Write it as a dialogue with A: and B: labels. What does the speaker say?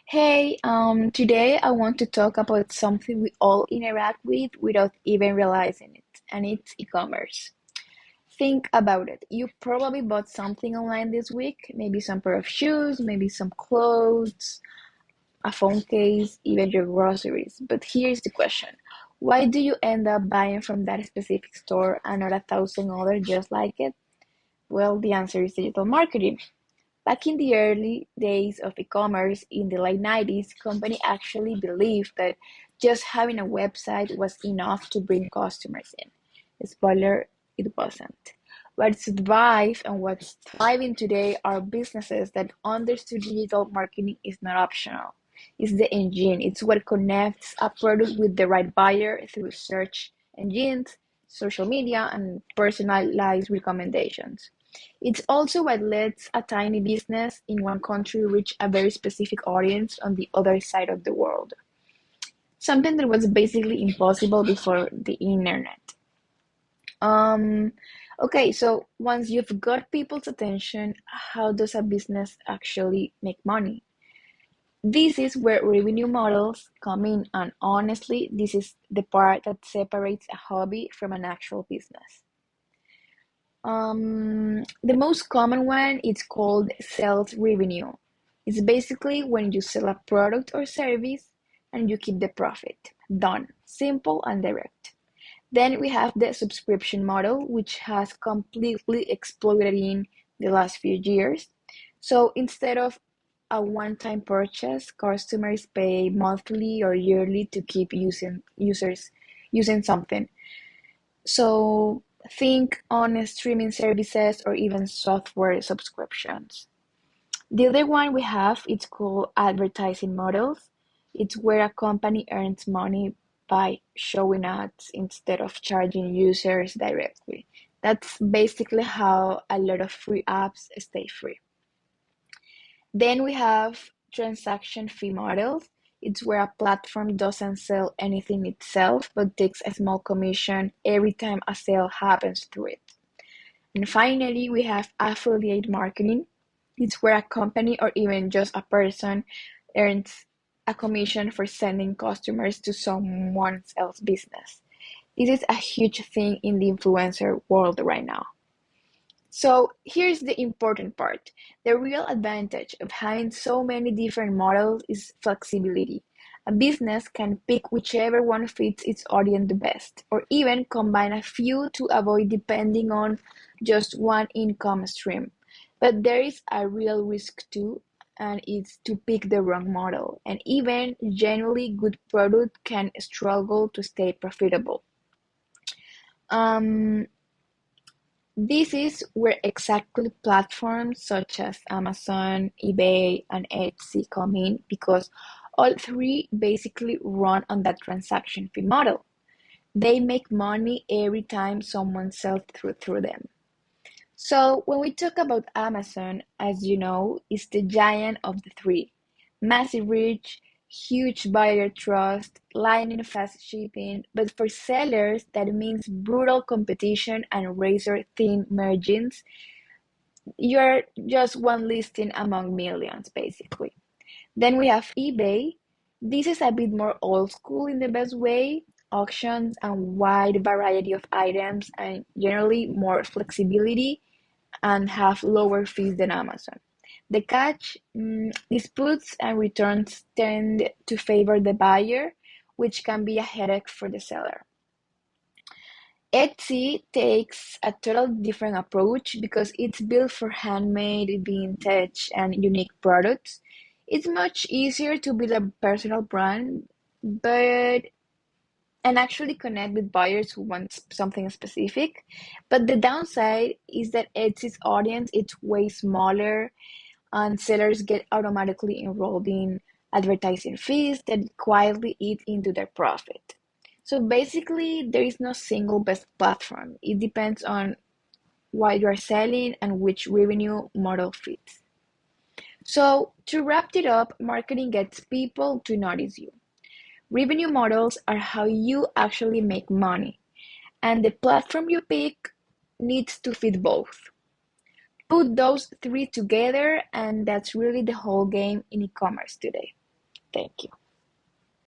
A: Hey, today I want to talk about something we all interact with without even realizing it, and it's e-commerce. Think about it. You probably bought something online this week, maybe some pair of shoes, maybe some clothes, a phone case, even your groceries. But here's the question. Why do you end up buying from that specific store and not a thousand others just like it? Well, the answer is digital marketing. Back in the early days of e-commerce in the late 90s, company actually believed that just having a website was enough to bring customers in. Spoiler, it wasn't. What survived and what's thriving today are businesses that understood digital marketing is not optional. It's the engine. It's what connects a product with the right buyer through search engines, social media, and personalized recommendations. It's also what lets a tiny business in one country reach a very specific audience on the other side of the world. Something that was basically impossible before the internet. Um, okay, so once you've got people's attention, how does a business actually make money? This is where revenue models come in, and honestly, this is the part that separates a hobby from an actual business. The most common one is called sales revenue. It's basically when you sell a product or service and you keep the profit. Done. Simple and direct. Then we have the subscription model, which has completely exploded in the last few years. So instead of a one-time purchase, customers pay monthly or yearly to keep using something. So think on streaming services or even software subscriptions. The other one we have, it's called advertising models. It's where a company earns money by showing ads instead of charging users directly. That's basically how a lot of free apps stay free. Then we have transaction fee models. It's where a platform doesn't sell anything itself, but takes a small commission every time a sale happens through it. And finally, we have affiliate marketing. It's where a company or even just a person earns a commission for sending customers to someone else's business. This is a huge thing in the influencer world right now. So here's the important part. The real advantage of having so many different models is flexibility. A business can pick whichever one fits its audience the best, or even combine a few to avoid depending on just one income stream. But there is a real risk too, and it's to pick the wrong model. And even genuinely good product can struggle to stay profitable. Um, this is where exactly platforms such as Amazon, eBay, and Etsy come in because all three basically run on that transaction fee model. They make money every time someone sells through them. So when we talk about Amazon, as you know, it's the giant of the three. Massive reach, huge buyer trust, lightning fast shipping, but for sellers that means brutal competition and razor thin margins. You're just one listing among millions, basically. Then we have eBay. This is a bit more old school in the best way. Auctions and wide variety of items and generally more flexibility and have lower fees than Amazon. The catch, disputes and returns tend to favor the buyer, which can be a headache for the seller. Etsy takes a total different approach because it's built for handmade, vintage, and unique products. It's much easier to build a personal brand, but and actually connect with buyers who want something specific. But the downside is that Etsy's audience is way smaller and sellers get automatically enrolled in advertising fees that quietly eat into their profit. So basically, there is no single best platform. It depends on what you are selling and which revenue model fits. So to wrap it up, marketing gets people to notice you. Revenue models are how you actually make money, and the platform you pick needs to fit both. Put those three together, and that's really the whole game in e-commerce today. Thank you.